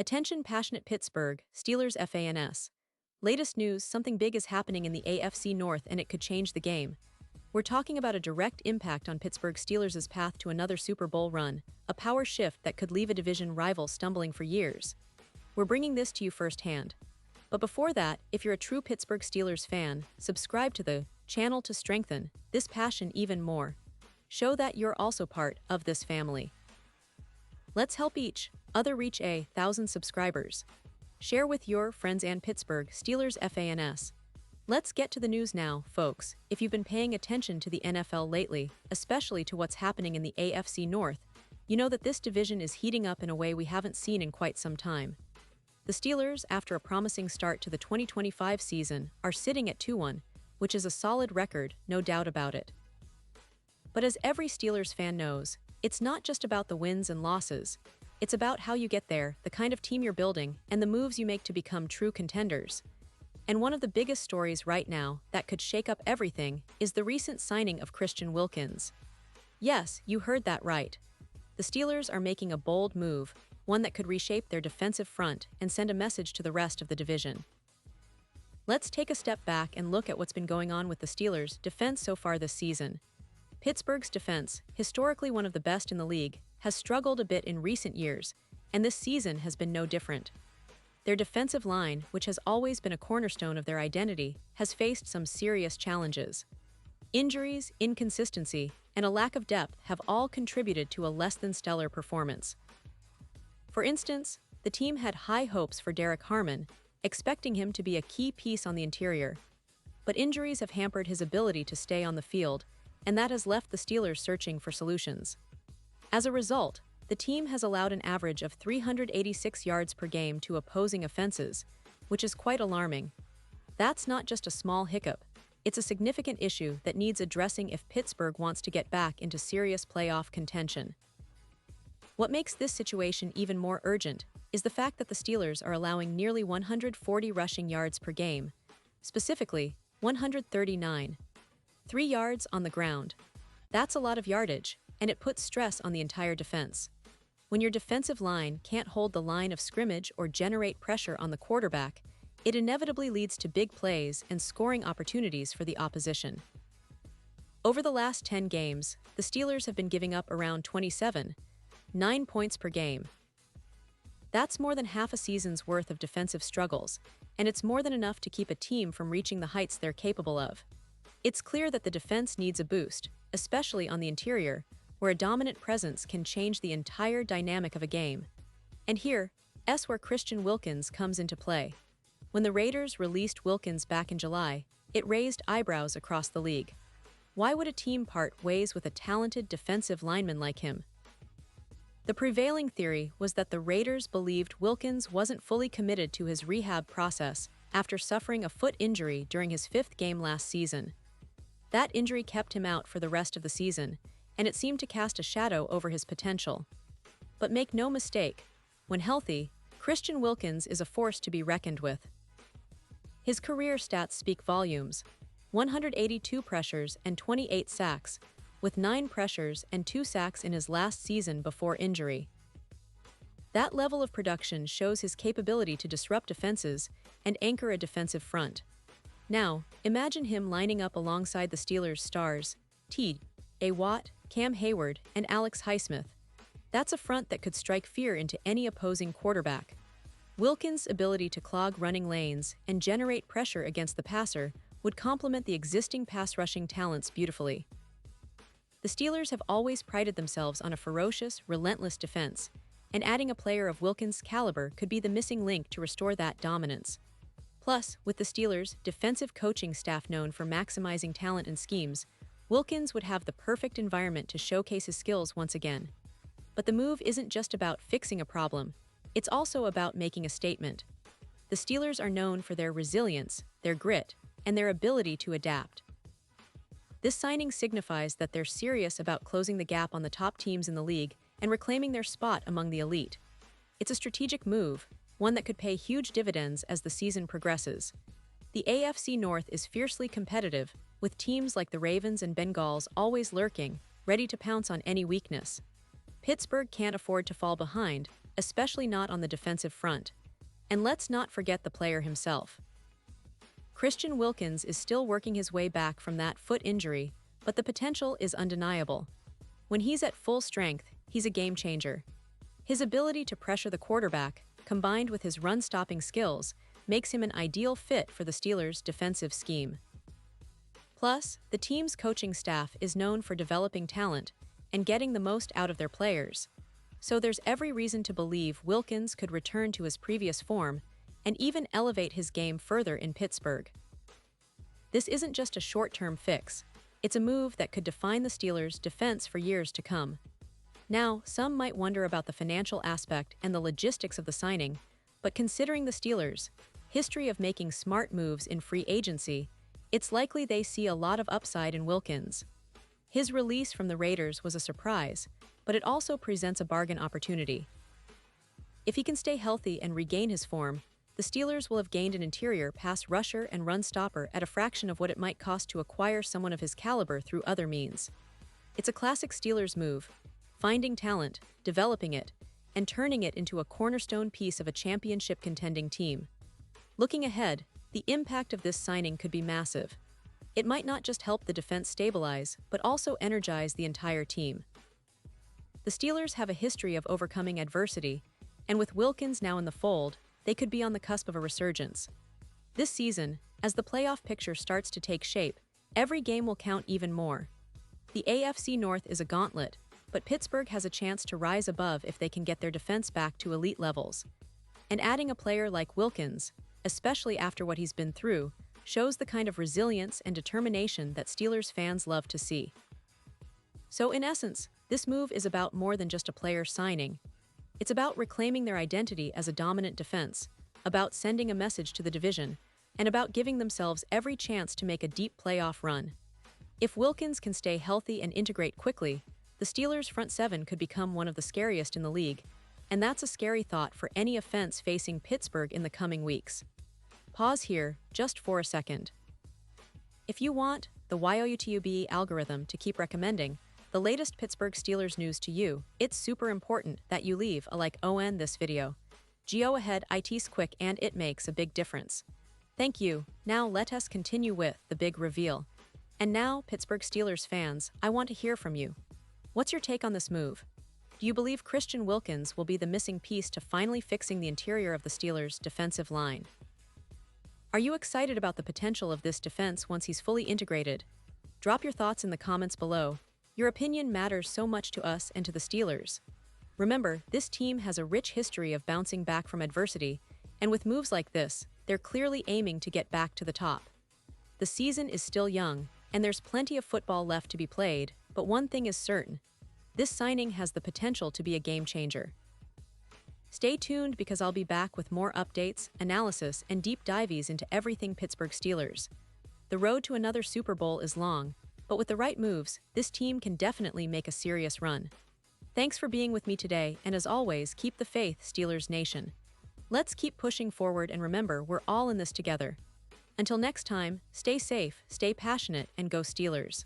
Attention passionate Pittsburgh Steelers fans. Latest news, something big is happening in the AFC North and it could change the game. We're talking about a direct impact on Pittsburgh Steelers' path to another Super Bowl run, a power shift that could leave a division rival stumbling for years. We're bringing this to you firsthand. But before that, if you're a true Pittsburgh Steelers fan, subscribe to the channel to strengthen this passion even more. Show that you're also part of this family. Let's help each other reach 1,000 subscribers. Share with your friends and Pittsburgh Steelers fans. Let's get to the news now, folks. If you've been paying attention to the NFL lately, especially to what's happening in the AFC North, you know that this division is heating up in a way we haven't seen in quite some time. The Steelers, after a promising start to the 2025 season, are sitting at 2-1, which is a solid record, no doubt about it. But as every Steelers fan knows, it's not just about the wins and losses. It's about how you get there, the kind of team you're building, and the moves you make to become true contenders. And one of the biggest stories right now that could shake up everything is the recent signing of Christian Wilkins. Yes, you heard that right. The Steelers are making a bold move, one that could reshape their defensive front and send a message to the rest of the division. Let's take a step back and look at what's been going on with the Steelers' defense so far this season. Pittsburgh's defense, historically one of the best in the league, has struggled a bit in recent years, and this season has been no different. Their defensive line, which has always been a cornerstone of their identity, has faced some serious challenges. Injuries, inconsistency, and a lack of depth have all contributed to a less-than-stellar performance. For instance, the team had high hopes for Derek Harmon, expecting him to be a key piece on the interior. But injuries have hampered his ability to stay on the field, and that has left the Steelers searching for solutions. As a result, the team has allowed an average of 386 yards per game to opposing offenses, which is quite alarming. That's not just a small hiccup, it's a significant issue that needs addressing if Pittsburgh wants to get back into serious playoff contention. What makes this situation even more urgent is the fact that the Steelers are allowing nearly 140 rushing yards per game, specifically 139. 3 yards on the ground. That's a lot of yardage, and it puts stress on the entire defense. When your defensive line can't hold the line of scrimmage or generate pressure on the quarterback, it inevitably leads to big plays and scoring opportunities for the opposition. Over the last 10 games, the Steelers have been giving up around 9 points per game. That's more than half a season's worth of defensive struggles, and it's more than enough to keep a team from reaching the heights they're capable of. It's clear that the defense needs a boost, especially on the interior, where a dominant presence can change the entire dynamic of a game. And here's where Christian Wilkins comes into play. When the Raiders released Wilkins back in July, it raised eyebrows across the league. Why would a team part ways with a talented defensive lineman like him? The prevailing theory was that the Raiders believed Wilkins wasn't fully committed to his rehab process after suffering a foot injury during his 5th game last season. That injury kept him out for the rest of the season, and it seemed to cast a shadow over his potential. But make no mistake, when healthy, Christian Wilkins is a force to be reckoned with. His career stats speak volumes: 182 pressures and 28 sacks, with 9 pressures and 2 sacks in his last season before injury. That level of production shows his capability to disrupt defenses and anchor a defensive front. Now, imagine him lining up alongside the Steelers' stars, T.J. Watt, Cam Hayward, and Alex Highsmith. That's a front that could strike fear into any opposing quarterback. Wilkins' ability to clog running lanes and generate pressure against the passer would complement the existing pass-rushing talents beautifully. The Steelers have always prided themselves on a ferocious, relentless defense, and adding a player of Wilkins' caliber could be the missing link to restore that dominance. Plus, with the Steelers' defensive coaching staff known for maximizing talent and schemes, Wilkins would have the perfect environment to showcase his skills once again. But the move isn't just about fixing a problem, it's also about making a statement. The Steelers are known for their resilience, their grit, and their ability to adapt. This signing signifies that they're serious about closing the gap on the top teams in the league and reclaiming their spot among the elite. It's a strategic move, one that could pay huge dividends as the season progresses. The AFC North is fiercely competitive, with teams like the Ravens and Bengals always lurking, ready to pounce on any weakness. Pittsburgh can't afford to fall behind, especially not on the defensive front. And let's not forget the player himself. Christian Wilkins is still working his way back from that foot injury, but the potential is undeniable. When he's at full strength, he's a game changer. His ability to pressure the quarterback, combined with his run-stopping skills, makes him an ideal fit for the Steelers' defensive scheme. Plus, the team's coaching staff is known for developing talent and getting the most out of their players. So there's every reason to believe Wilkins could return to his previous form and even elevate his game further in Pittsburgh. This isn't just a short-term fix. It's a move that could define the Steelers' defense for years to come. Now, some might wonder about the financial aspect and the logistics of the signing, but considering the Steelers' history of making smart moves in free agency, it's likely they see a lot of upside in Wilkins. His release from the Raiders was a surprise, but it also presents a bargain opportunity. If he can stay healthy and regain his form, the Steelers will have gained an interior pass rusher and run stopper at a fraction of what it might cost to acquire someone of his caliber through other means. It's a classic Steelers move, finding talent, developing it, and turning it into a cornerstone piece of a championship-contending team. Looking ahead, the impact of this signing could be massive. It might not just help the defense stabilize, but also energize the entire team. The Steelers have a history of overcoming adversity, and with Wilkins now in the fold, they could be on the cusp of a resurgence. This season, as the playoff picture starts to take shape, every game will count even more. The AFC North is a gauntlet, but Pittsburgh has a chance to rise above if they can get their defense back to elite levels. And adding a player like Wilkins, especially after what he's been through, shows the kind of resilience and determination that Steelers fans love to see. So in essence, this move is about more than just a player signing. It's about reclaiming their identity as a dominant defense, about sending a message to the division, and about giving themselves every chance to make a deep playoff run. If Wilkins can stay healthy and integrate quickly, the Steelers' front seven could become one of the scariest in the league, and that's a scary thought for any offense facing Pittsburgh in the coming weeks. Pause here, just for a second. If you want the YOUTUBE algorithm to keep recommending the latest Pittsburgh Steelers news to you, it's super important that you leave a like on this video. Go ahead, it's quick and it makes a big difference. Thank you. Now let us continue with the big reveal. And now, Pittsburgh Steelers fans, I want to hear from you. What's your take on this move? Do you believe Christian Wilkins will be the missing piece to finally fixing the interior of the Steelers' defensive line? Are you excited about the potential of this defense once he's fully integrated? Drop your thoughts in the comments below. Your opinion matters so much to us and to the Steelers. Remember, this team has a rich history of bouncing back from adversity, and with moves like this, they're clearly aiming to get back to the top. The season is still young, and there's plenty of football left to be played, but one thing is certain. This signing has the potential to be a game changer. Stay tuned because I'll be back with more updates, analysis, and deep dives into everything Pittsburgh Steelers. The road to another Super Bowl is long, but with the right moves, this team can definitely make a serious run. Thanks for being with me today, and as always, keep the faith, Steelers Nation. Let's keep pushing forward and remember, we're all in this together. Until next time, stay safe, stay passionate, and go Steelers.